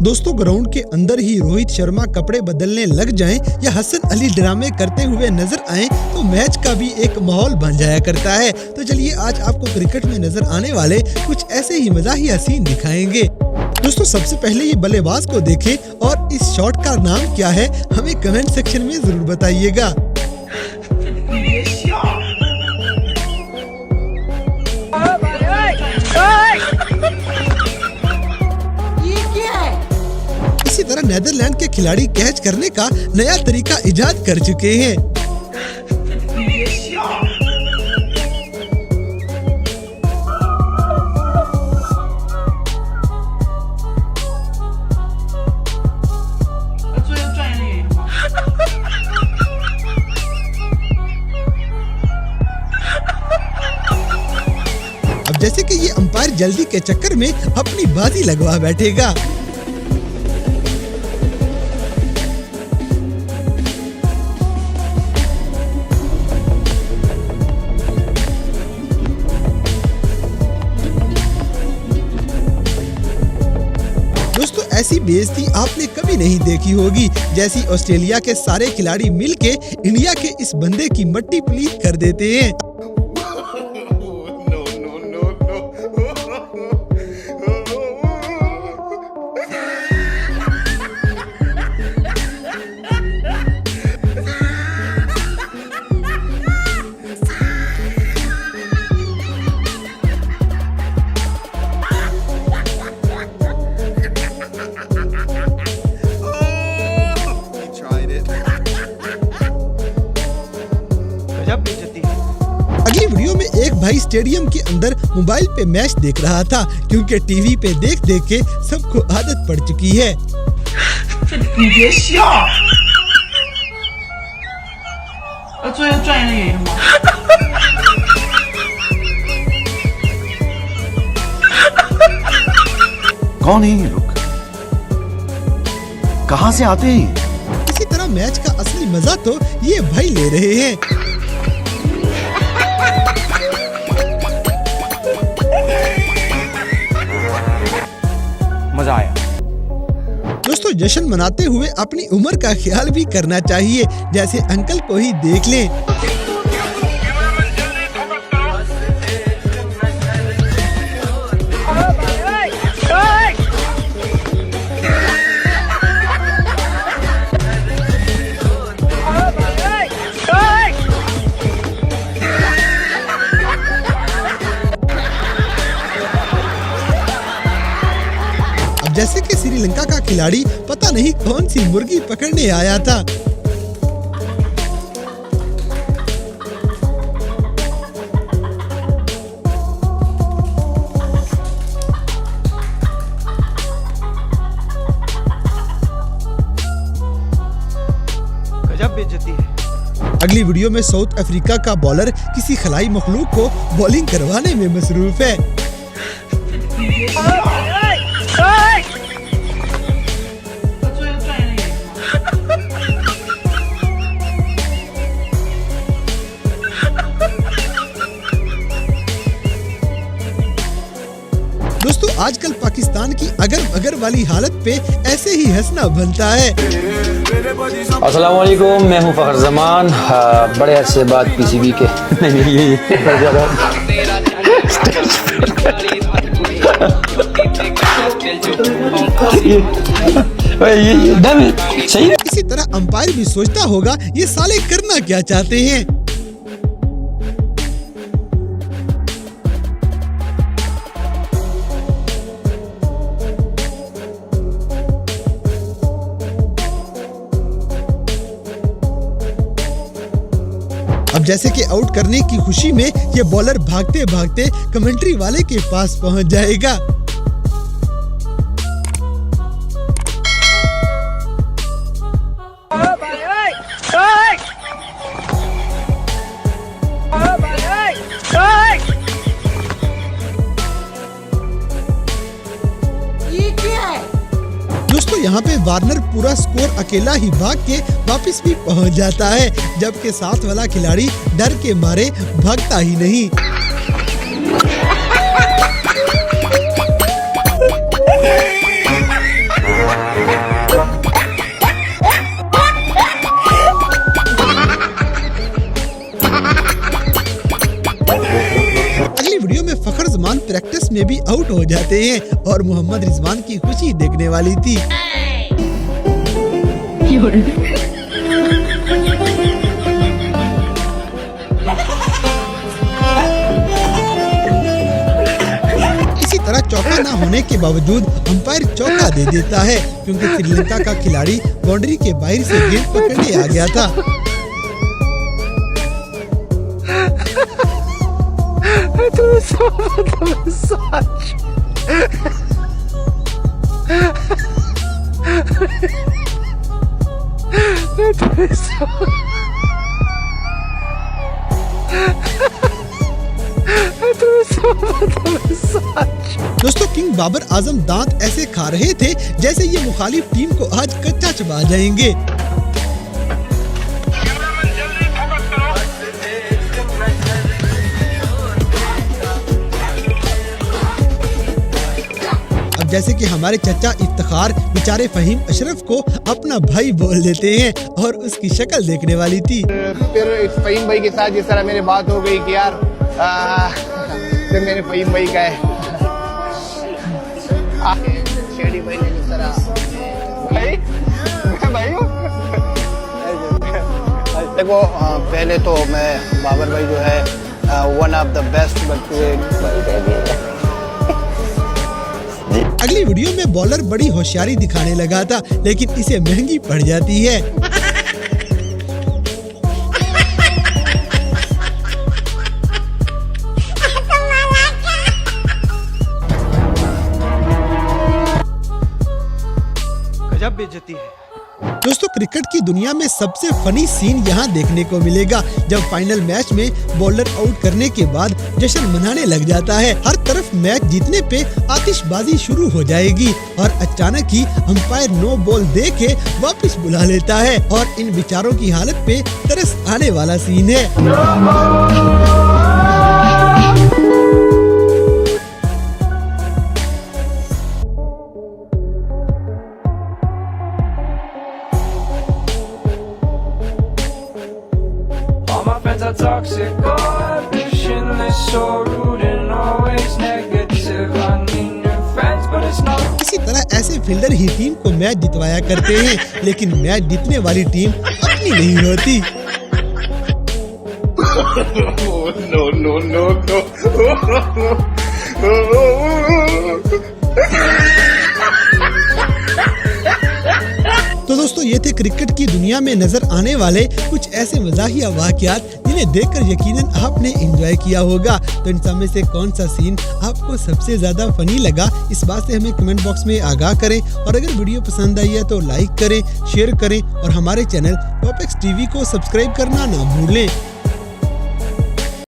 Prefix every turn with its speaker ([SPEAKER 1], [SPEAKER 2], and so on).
[SPEAKER 1] दोस्तों, ग्राउंड के अंदर ही रोहित शर्मा कपड़े बदलने लग जाएं या हसन अली ड्रामे करते हुए नजर आएं तो मैच का भी एक माहौल बन जाया करता है। तो चलिए आज आपको क्रिकेट में नजर आने वाले कुछ ऐसे ही मज़ाहिया सीन दिखाएंगे। दोस्तों, सबसे पहले ये बल्लेबाज को देखें और इस शॉट का नाम क्या है हमें कमेंट सेक्शन में जरूर बताइएगा। इसी तरह नीदरलैंड के खिलाड़ी कैच करने का नया तरीका इजाद कर चुके हैं। अब जैसे कि ये अंपायर जल्दी के चक्कर में अपनी बाजी लगवा बैठेगा। दोस्तों, ऐसी बेइज्जती आपने कभी नहीं देखी होगी जैसी ऑस्ट्रेलिया के सारे खिलाड़ी मिलके इंडिया के इस बंदे की मट्टी पलीत कर देते हैं। अगली वीडियो में एक भाई स्टेडियम के अंदर मोबाइल पे मैच देख रहा था क्योंकि टीवी पे देख देख के सबको आदत पड़ चुकी है।
[SPEAKER 2] कौन है ये लोग? कहां से आते हैं?
[SPEAKER 1] इसी तरह मैच का असली मजा तो ये भाई ले रहे हैं।
[SPEAKER 2] मजा आया।
[SPEAKER 1] दोस्तों, जश्न मनाते हुए अपनी उम्र का ख्याल भी करना चाहिए, जैसे अंकल को ही देख लें। जैसे कि श्रीलंका का खिलाड़ी पता नहीं कौन सी मुर्गी पकड़ने आया था।
[SPEAKER 2] गजब बेइज्जती है।
[SPEAKER 1] अगली वीडियो में साउथ अफ्रीका का बॉलर किसी खलाई मखलूक को बॉलिंग करवाने में मसरूफ है। दोस्तों, आजकल पाकिस्तान की अगर वाली हालत पे ऐसे ही हंसना बनता है।
[SPEAKER 3] अस्सलाम वालेकुम, मैं हूं फखर जमान। बड़े अरसे बाद पीसीबी के
[SPEAKER 1] इसी तरह अंपायर भी सोचता होगा ये साले करना क्या चाहते हैं। अब जैसे कि आउट करने की खुशी में ये बॉलर भागते भागते कमेंट्री वाले के पास पहुंच जाएगा। दोस्तों, यहाँ पे वार्नर पूरा स्कोर अकेला ही भाग के वापस भी पहुँच जाता है, जबकि साथ वाला खिलाड़ी डर के मारे भागता ही नहीं। हो जाते हैं और मोहम्मद रिजवान की खुशी देखने वाली थी। इसी तरह चौका ना होने के बावजूद अंपायर चौका दे देता है क्योंकि श्रीलंका का खिलाड़ी बाउंड्री के बाहर से गेंद पकड़ने आ गया था। दोस्तों किंग बाबर आजम दांत ऐसे खा रहे थे जैसे ये मुखालिफ टीम को आज कच्चा चबा जाएंगे। अब जैसे कि हमारे चचा इफ्तिखार बेचारे फहीम अशरफ को अपना भाई बोल देते हैं और उसकी शक्ल देखने वाली थी।
[SPEAKER 4] फिर इस फहीम भाई के साथ जिस तरह मेरी बात हो गई कि यार फिर मेरे फहीम भाई का है शेडी भाई ने जिस तरह भाई मैं भाई हूँ। देखो पहले तो मैं बाबर भाई जो है वन ऑफ द बेस्ट
[SPEAKER 1] अगली वीडियो में बॉलर बड़ी होशियारी दिखाने लगा था लेकिन इसे महंगी पड़ जाती है।
[SPEAKER 2] गजब बेइज्जती है।
[SPEAKER 1] दोस्तों क्रिकेट की दुनिया में सबसे फनी सीन यहाँ देखने को मिलेगा जब फाइनल मैच में बॉलर आउट करने के बाद जश्न मनाने लग जाता है। हर तरफ मैच जीतने पे आतिशबाजी शुरू हो जाएगी और अचानक ही अंपायर नो बॉल दे के वापस बुला लेता है और इन बेचारों की हालत पे तरस आने वाला सीन है।
[SPEAKER 5] All my friends are toxic, all ambitionless, so rude and always negative. I need new friends, but it's not.
[SPEAKER 1] इसी तरह ऐसे फील्डर ही टीम को मैच जितवाया करते हैं लेकिन मैच जीतने वाली टीम अपनी नहीं होती। तो दोस्तों ये थे क्रिकेट की दुनिया में नजर आने वाले कुछ ऐसे मजाहिया वाकयात जिन्हें देखकर यकीनन आपने एंजॉय किया होगा। तो इन सब में से कौन सा सीन आपको सबसे ज्यादा फनी लगा, इस बात से हमें कमेंट बॉक्स में आगाह करें और अगर वीडियो पसंद आई है तो लाइक करें, शेयर करें और हमारे चैनल पॉप एक्स टीवी को सब्सक्राइब करना ना भूलें।